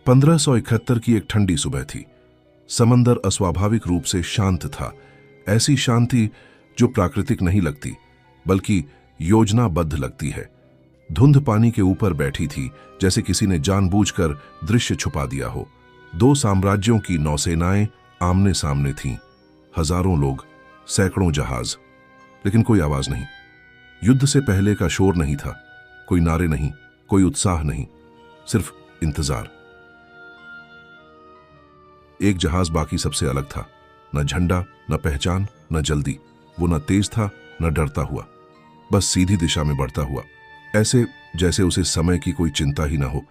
1571 की एक ठंडी सुबह थी। समंदर अस्वाभाविक रूप से शांत था, ऐसी शांति जो प्राकृतिक नहीं लगती बल्कि योजनाबद्ध लगती है। धुंध पानी के ऊपर बैठी थी, जैसे किसी ने जानबूझकर दृश्य छुपा दिया हो। दो साम्राज्यों की नौसेनाएं आमने सामने थीं, हजारों लोग, सैकड़ों जहाज, लेकिन कोई आवाज नहीं। युद्ध से पहले का शोर नहीं था, कोई नारे नहीं, कोई उत्साह नहीं, सिर्फ इंतजार। एक जहाज बाकी सबसे अलग था, न झंडा, न पहचान, न जल्दी। वो न तेज था, न डरता हुआ, बस सीधी दिशा में बढ़ता हुआ, ऐसे जैसे उसे समय की कोई चिंता ही ना हो।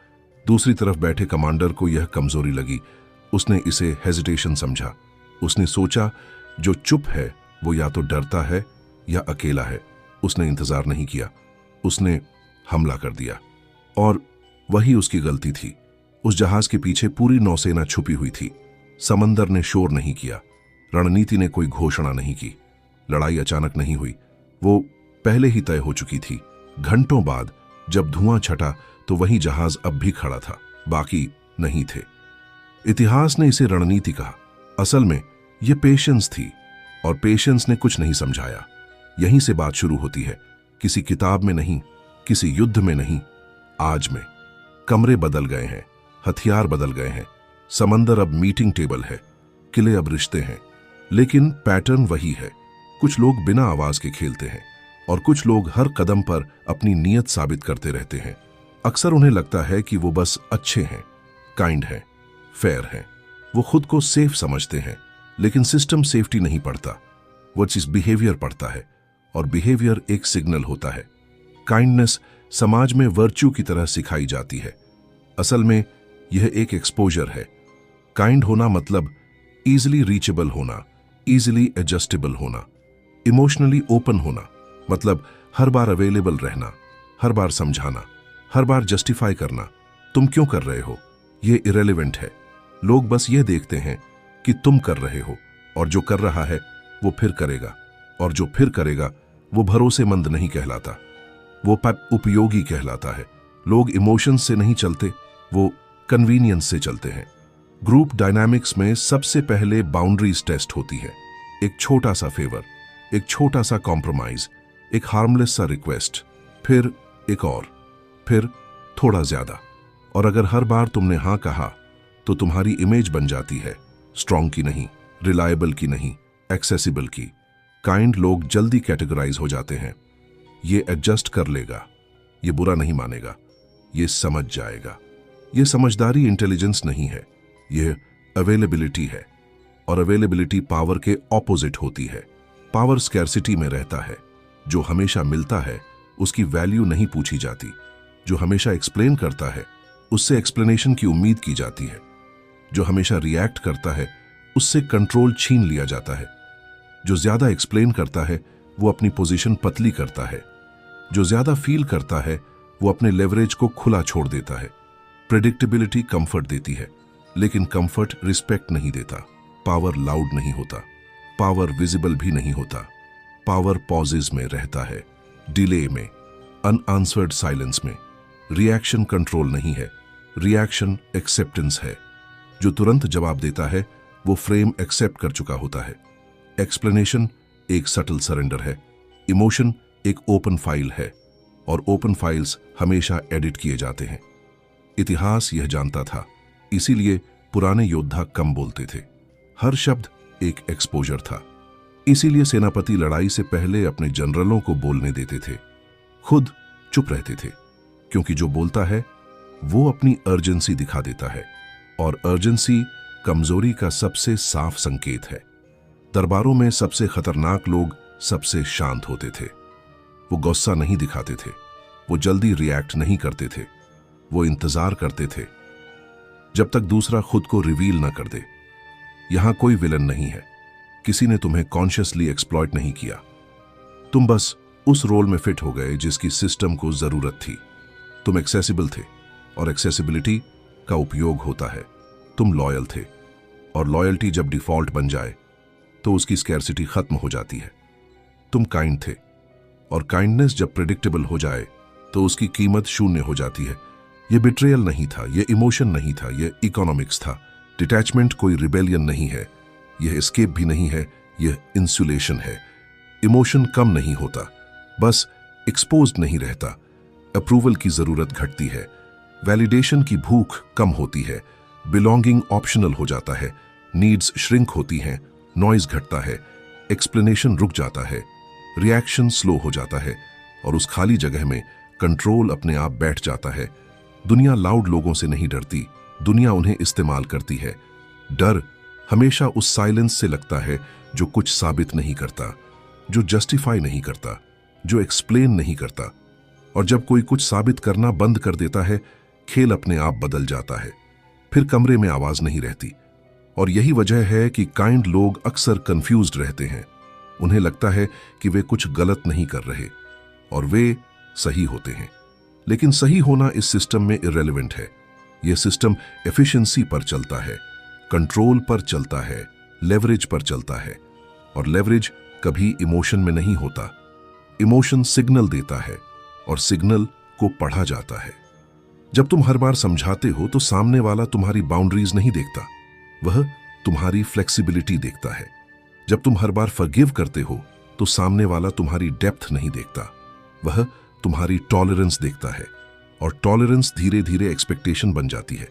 दूसरी तरफ बैठे कमांडर को यह कमजोरी लगी। उसने इसे हेजिटेशन समझा। उसने सोचा, जो चुप है वो या तो डरता है या अकेला है। उसने इंतजार नहीं किया, उसने हमला कर दिया। और वही उसकी गलती थी। उस जहाज के पीछे पूरी नौसेना छुपी हुई थी। समंदर ने शोर नहीं किया, रणनीति ने कोई घोषणा नहीं की। लड़ाई अचानक नहीं हुई, वो पहले ही तय हो चुकी थी। घंटों बाद जब धुआं छटा तो वही जहाज अब भी खड़ा था, बाकी नहीं थे। इतिहास ने इसे रणनीति कहा, असल में यह पेशेंस थी, और पेशेंस ने कुछ नहीं समझाया। यहीं से बात शुरू होती है, किसी किताब में नहीं, किसी युद्ध में नहीं, आज में। कमरे बदल गए हैं, हथियार बदल गए हैं, समंदर अब मीटिंग टेबल है, किले अब रिश्ते हैं, लेकिन पैटर्न वही है। कुछ लोग बिना आवाज के खेलते हैं और कुछ लोग हर कदम पर अपनी नीयत साबित करते रहते हैं। अक्सर उन्हें लगता है कि वो बस अच्छे हैं, काइंड हैं, फेयर हैं। वो खुद को सेफ समझते हैं, लेकिन सिस्टम सेफ्टी नहीं पढ़ता, वो चीज बिहेवियर पढ़ता है, और बिहेवियर एक सिग्नल होता है। काइंडनेस समाज में वर्च्यू की तरह सिखाई जाती है, असल में यह एक एक्सपोजर है। काइंड होना मतलब इजिली रीचेबल होना, इजिली एडजस्टेबल होना, इमोशनली ओपन होना, मतलब हर बार अवेलेबल रहना, हर बार समझाना, हर बार जस्टिफाई करना। तुम क्यों कर रहे हो, यह इरेलेवेंट है। लोग बस यह देखते हैं कि तुम कर रहे हो, और जो कर रहा है वो फिर करेगा, और जो फिर करेगा वो भरोसेमंद नहीं कहलाता, वो उपयोगी कहलाता है। लोग इमोशंस से नहीं चलते, वो कन्वीनियंस से चलते हैं। ग्रुप डायनामिक्स में सबसे पहले बाउंड्रीज टेस्ट होती है। एक छोटा सा फेवर, एक छोटा सा कॉम्प्रोमाइज, एक हार्मलेस सा रिक्वेस्ट, फिर एक और, फिर थोड़ा ज्यादा। और अगर हर बार तुमने हां कहा तो तुम्हारी इमेज बन जाती है, स्ट्रॉन्ग की नहीं, रिलायबल की नहीं, एक्सेसिबल की। काइंड लोग जल्दी कैटेगराइज हो जाते हैं। ये एडजस्ट कर लेगा, ये बुरा नहीं मानेगा, ये समझ जाएगा। ये समझदारी इंटेलिजेंस नहीं है, यह अवेलेबिलिटी है, और अवेलेबिलिटी पावर के ऑपोजिट होती है। पावर स्कैर्सिटी में रहता है। जो हमेशा मिलता है उसकी वैल्यू नहीं पूछी जाती, जो हमेशा एक्सप्लेन करता है उससे एक्सप्लेनेशन की उम्मीद की जाती है, जो हमेशा रिएक्ट करता है उससे कंट्रोल छीन लिया जाता है, जो ज्यादा एक्सप्लेन करता है वो अपनी पोजीशन पतली करता है, जो ज्यादा फील करता है वो अपने लेवरेज को खुला छोड़ देता है। प्रेडिक्टेबिलिटी कंफर्ट देती है, लेकिन कंफर्ट रिस्पेक्ट नहीं देता। पावर लाउड नहीं होता, पावर विजिबल भी नहीं होता। पावर पॉजेज में रहता है, डिले में, अनआंसर्ड साइलेंस में। रिएक्शन कंट्रोल नहीं है, रिएक्शन एक्सेप्टेंस है। जो तुरंत जवाब देता है वो फ्रेम एक्सेप्ट कर चुका होता है। एक्सप्लेनेशन एक सटल सरेंडर है, इमोशन एक ओपन फाइल है, और ओपन फाइल्स हमेशा एडिट किए जाते हैं। इतिहास यह जानता था, इसीलिए पुराने योद्धा कम बोलते थे। हर शब्द एक एक्सपोजर था। इसीलिए सेनापति लड़ाई से पहले अपने जनरलों को बोलने देते थे, खुद चुप रहते थे, क्योंकि जो बोलता है वो अपनी अर्जेंसी दिखा देता है, और अर्जेंसी कमजोरी का सबसे साफ संकेत है। दरबारों में सबसे खतरनाक लोग सबसे शांत होते थे। वो गुस्सा नहीं दिखाते थे, वो जल्दी रिएक्ट नहीं करते थे, वो इंतजार करते थे जब तक दूसरा खुद को रिवील ना कर दे। यहां कोई विलन नहीं है, किसी ने तुम्हें कॉन्शियसली एक्सप्लॉइट नहीं किया। तुम बस उस रोल में फिट हो गए जिसकी सिस्टम को जरूरत थी। तुम एक्सेसिबल थे, और एक्सेसिबिलिटी का उपयोग होता है। तुम लॉयल थे, और लॉयल्टी जब डिफॉल्ट बन जाए तो उसकी स्कैर्सिटी खत्म हो जाती है। तुम काइंड थे, और काइंडनेस जब प्रेडिक्टेबल हो जाए तो उसकी कीमत शून्य हो जाती है। ये बिट्रेयल नहीं था, ये इमोशन नहीं था, ये इकोनॉमिक्स था। डिटैचमेंट कोई रिबेलियन नहीं है, यह एस्केप भी नहीं है, यह इंसुलेशन है। इमोशन कम नहीं होता, बस एक्सपोज्ड नहीं रहता। अप्रूवल की जरूरत घटती है, वैलिडेशन की भूख कम होती है, बिलोंगिंग ऑप्शनल हो जाता है, नीड्स श्रिंक होती हैं, नॉइज घटता है, एक्सप्लेनेशन रुक जाता है, रिएक्शन स्लो हो जाता है और उस खाली जगह में कंट्रोल अपने आप बैठ जाता है। दुनिया लाउड लोगों से नहीं डरती, दुनिया उन्हें इस्तेमाल करती है। डर हमेशा उस साइलेंस से लगता है जो कुछ साबित नहीं करता, जो जस्टिफाई नहीं करता, जो एक्सप्लेन नहीं करता। और जब कोई कुछ साबित करना बंद कर देता है, खेल अपने आप बदल जाता है। फिर कमरे में आवाज नहीं रहती। और यही वजह है कि काइंड लोग अक्सर कंफ्यूज्ड रहते हैं। उन्हें लगता है कि वे कुछ गलत नहीं कर रहे और वे सही होते हैं। लेकिन सही होना इस सिस्टम में इररेलेवेंट है। यह सिस्टम एफिशिएंसी पर चलता है, कंट्रोल पर चलता है, लेवरेज पर चलता है। और लेवरेज कभी इमोशन में नहीं होता। इमोशन सिग्नल देता है और सिग्नल को पढ़ा जाता है। जब तुम हर बार समझाते हो तो सामने वाला तुम्हारी बाउंड्रीज नहीं देखता, वह तुम्हारी फ्लेक्सिबिलिटी देखता है। जब तुम हर बार फॉरगिव करते हो तो सामने वाला तुम्हारी डेप्थ नहीं देखता, वह तुम्हारी टॉलरेंस देखता है। और टॉलरेंस धीरे धीरे एक्सपेक्टेशन बन जाती है।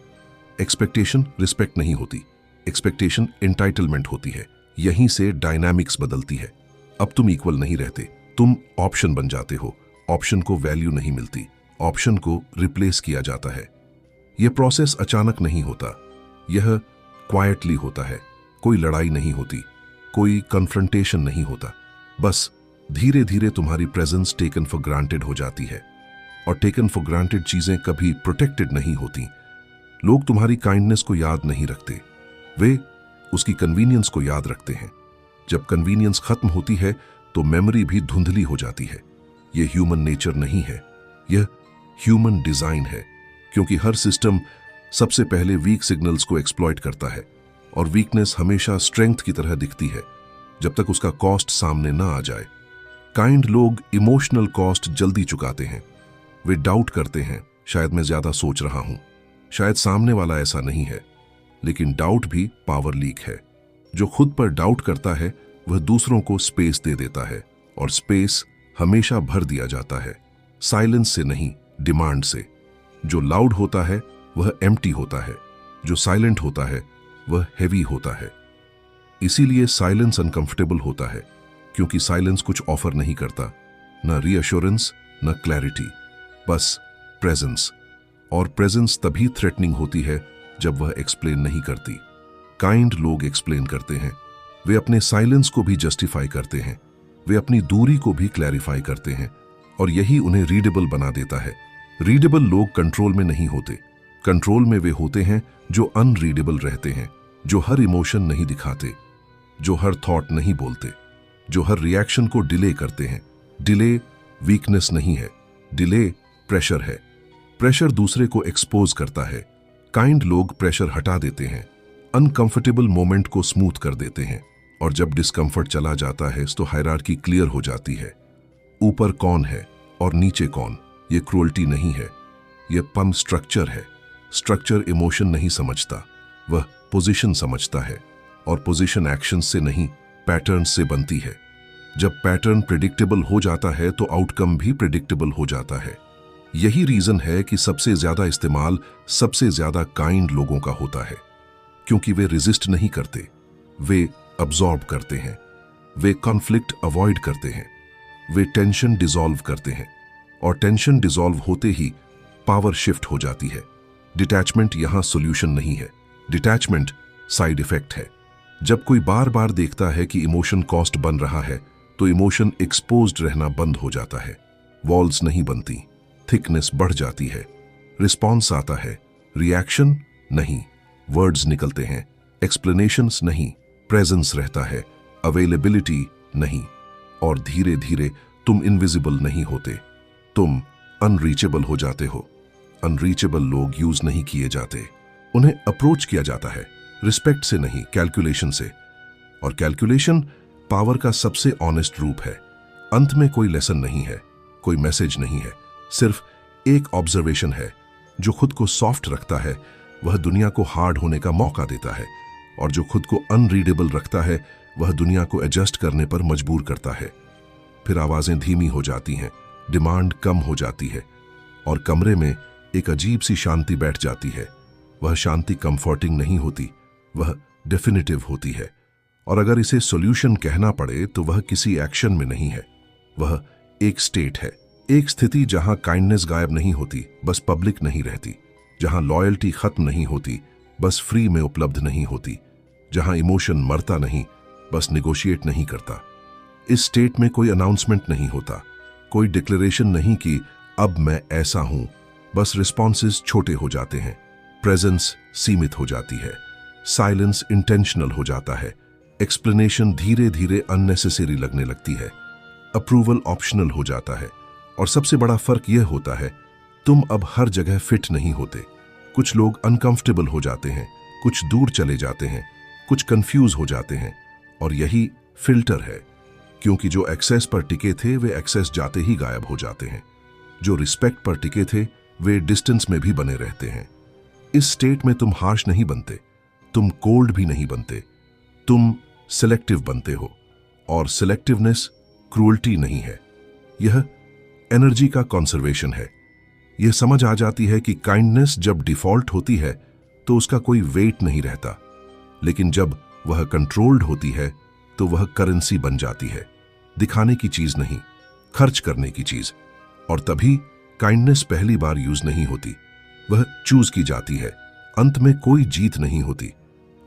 एक्सपेक्टेशन रिस्पेक्ट नहीं होती, एक्सपेक्टेशन एंटाइटलमेंट होती है। यहीं से डायनामिक्स बदलती है। अब तुम इक्वल नहीं रहते, तुम ऑप्शन बन जाते हो। ऑप्शन को वैल्यू नहीं मिलती, ऑप्शन को रिप्लेस किया जाता है। यह प्रोसेस अचानक नहीं होता, यह क्वाइटली होता है। कोई लड़ाई नहीं होती, कोई कन्फ्रंटेशन नहीं होता, बस धीरे धीरे तुम्हारी प्रेजेंस टेकन फॉर ग्रांटेड हो जाती है। और टेकन फॉर ग्रांटेड चीजें कभी प्रोटेक्टेड नहीं होती। लोग तुम्हारी काइंडनेस को याद नहीं रखते, वे उसकी कन्वीनियंस को याद रखते हैं। जब कन्वीनियंस खत्म होती है तो मेमोरी भी धुंधली हो जाती है। यह ह्यूमन नेचर नहीं है, यह ह्यूमन डिजाइन है। क्योंकि हर सिस्टम सबसे पहले वीक सिग्नल्स को एक्सप्लॉइट करता है और वीकनेस हमेशा स्ट्रेंथ की तरह दिखती है जब तक उसका कॉस्ट सामने ना आ जाए। काइंड लोग इमोशनल कॉस्ट जल्दी चुकाते हैं। वे डाउट करते हैं, शायद मैं ज्यादा सोच रहा हूं, शायद सामने वाला ऐसा नहीं है। लेकिन डाउट भी पावर लीक है। जो खुद पर डाउट करता है वह दूसरों को स्पेस दे देता है और स्पेस हमेशा भर दिया जाता है, साइलेंस से नहीं, डिमांड से। जो लाउड होता है वह एम्प्टी होता है, जो साइलेंट होता है वह हेवी होता है। इसीलिए साइलेंस अनकंफर्टेबल होता है, क्योंकि साइलेंस कुछ ऑफर नहीं करता, न रीअश्योरेंस न क्लैरिटी, बस प्रेजेंस। और प्रेजेंस तभी थ्रेटनिंग होती है जब वह एक्सप्लेन नहीं करती। काइंड लोग एक्सप्लेन करते हैं, वे अपने साइलेंस को भी जस्टिफाई करते हैं, वे अपनी दूरी को भी क्लैरिफाई करते हैं और यही उन्हें रीडेबल बना देता है। रीडेबल लोग कंट्रोल में नहीं होते, कंट्रोल में वे होते हैं जो अनरीडेबल रहते हैं, जो हर इमोशन नहीं दिखाते, जो हर थॉट नहीं बोलते, जो हर रिएक्शन को डिले करते हैं। डिले वीकनेस नहीं है, डिले प्रेशर है। प्रेशर दूसरे को एक्सपोज करता है। काइंड लोग प्रेशर हटा देते हैं, अनकंफर्टेबल मोमेंट को स्मूथ कर देते हैं। और जब डिस्कंफर्ट चला जाता है तो हायरार्की क्लियर हो जाती है। ऊपर कौन है और नीचे कौन, ये क्रूअल्टी नहीं है, यह पम स्ट्रक्चर है। स्ट्रक्चर इमोशन नहीं समझता, वह पोजीशन समझता है। और पोजीशन एक्शन से नहीं, पैटर्न से बनती है। जब पैटर्न प्रिडिक्टेबल हो जाता है तो आउटकम भी प्रिडिक्टेबल हो जाता है। यही रीजन है कि सबसे ज्यादा इस्तेमाल सबसे ज्यादा काइंड लोगों का होता है, क्योंकि वे रेजिस्ट नहीं करते, वे अब्सॉर्ब करते हैं, वे कॉन्फ्लिक्ट अवॉइड करते हैं, वे टेंशन डिसॉल्व करते हैं। और टेंशन डिसॉल्व होते ही पावर शिफ्ट हो जाती है। डिटैचमेंट यहां सॉल्यूशन नहीं है, डिटैचमेंट साइड इफेक्ट है। जब कोई बार बार देखता है कि इमोशन कॉस्ट बन रहा है तो इमोशन एक्सपोज्ड रहना बंद हो जाता है। वॉल्स नहीं बनती, थिकनेस बढ़ जाती है, रिस्पॉन्स आता है, रिएक्शन नहीं, वर्ड्स निकलते हैं, एक्सप्लेनेशंस नहीं, प्रेजेंस रहता है, अवेलेबिलिटी नहीं। और धीरे धीरे तुम इनविजिबल नहीं होते, तुम अनरीचेबल हो जाते हो। अनरीचेबल लोग यूज नहीं किए जाते, उन्हें अप्रोच किया जाता है, रिस्पेक्ट से नहीं, कैलकुलेशन से। और कैलकुलेशन पावर का सबसे ऑनेस्ट रूप है। अंत में कोई लेसन नहीं है, कोई मैसेज नहीं है, सिर्फ एक ऑब्जर्वेशन है। जो खुद को सॉफ्ट रखता है वह दुनिया को हार्ड होने का मौका देता है, और जो खुद को अनरीडेबल रखता है वह दुनिया को एडजस्ट करने पर मजबूर करता है। फिर आवाजें धीमी हो जाती हैं, डिमांड कम हो जाती है, और कमरे में एक अजीब सी शांति बैठ जाती है। वह शांति कंफर्टिंग नहीं होती, वह डेफिनेटिव होती है। और अगर इसे सॉल्यूशन कहना पड़े तो वह किसी एक्शन में नहीं है, वह एक स्टेट है, एक स्थिति जहां काइंडनेस गायब नहीं होती, बस पब्लिक नहीं रहती, जहां लॉयल्टी खत्म नहीं होती, बस फ्री में उपलब्ध नहीं होती, जहां इमोशन मरता नहीं, बस निगोशिएट नहीं करता। इस स्टेट में कोई अनाउंसमेंट नहीं होता, कोई डिक्लेरेशन नहीं कि अब मैं ऐसा हूं, बस रिस्पॉन्सेस छोटे हो जाते हैं, प्रेजेंस सीमित हो जाती है, साइलेंस इंटेंशनल हो जाता है, एक्सप्लेनेशन धीरे धीरे अननेसेसरी लगने लगती है, अप्रूवल ऑप्शनल हो जाता है। और सबसे बड़ा फर्क यह होता है, तुम अब हर जगह फिट नहीं होते। कुछ लोग अनकंफर्टेबल हो जाते हैं, कुछ दूर चले जाते हैं, कुछ कंफ्यूज हो जाते हैं, और यही फिल्टर है, क्योंकि जो एक्सेस पर टिके थे वे एक्सेस जाते ही गायब हो जाते हैं, जो रिस्पेक्ट पर टिके थे वे डिस्टेंस में भी बने रहते हैं। इस स्टेट में तुम हार्श नहीं बनते, तुम कोल्ड भी नहीं बनते, तुम सिलेक्टिव बनते हो, और सिलेक्टिवनेस क्रूअल्टी नहीं है, यह एनर्जी का कंजर्वेशन है। यह समझ आ जाती है कि काइंडनेस जब डिफॉल्ट होती है तो उसका कोई वेट नहीं रहता, लेकिन जब वह कंट्रोल्ड होती है तो वह करेंसी बन जाती है, दिखाने की चीज नहीं, खर्च करने की चीज। और तभी काइंडनेस पहली बार यूज नहीं होती, वह चूज की जाती है। अंत में कोई जीत नहीं होती,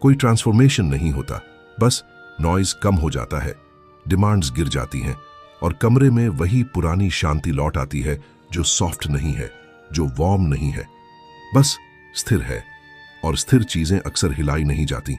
कोई ट्रांसफॉर्मेशन नहीं होता, बस नॉइज कम हो जाता है, डिमांड्स गिर जाती हैं, और कमरे में वही पुरानी शांति लौट आती है, जो सॉफ्ट नहीं है, जो वार्म नहीं है, बस स्थिर है। और स्थिर चीजें अक्सर हिलाई नहीं जाती।